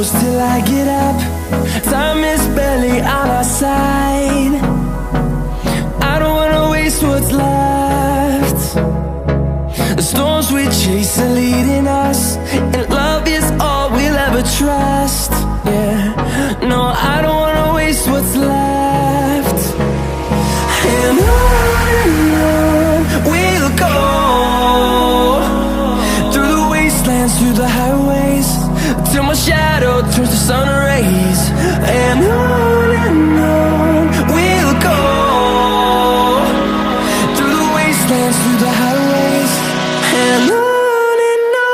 close till I get up. Time is barely on our side. I don't wanna waste what's left. The storms we chase are leading us, and love is all we'll ever trust. Yeah, no, I don't wanna waste what's left. And on we'll go, through the wastelands, through the highways, till my shadow turns to sun rays. And on we'll go, through the wastelands, through the highways, and on we'll go.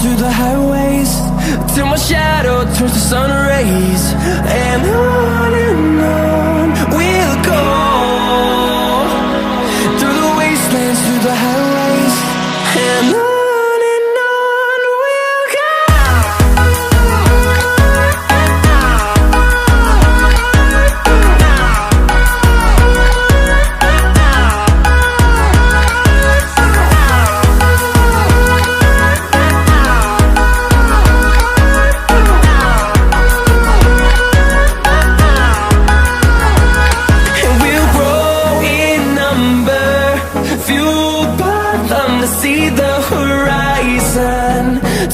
Through the highways, till my shadow turns to sun rays. And on we'll go, through the wastelands, through the highways, and on we'll go. To see the horizon,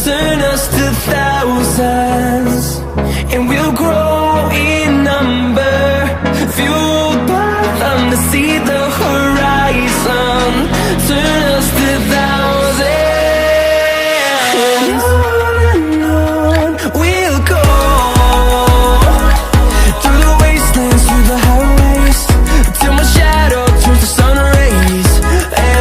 turn us to thousands, and we'll grow in number, fueled by them. To see the horizon, turn us to thousands, and on we'll go, through the wastelands, through the highways, till my shadow turns to sun rays. And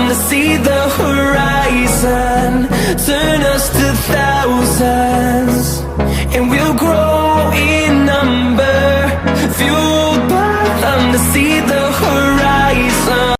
to see the horizon, turn us to thousands, and we'll grow in number, fueled by them. To see the horizon.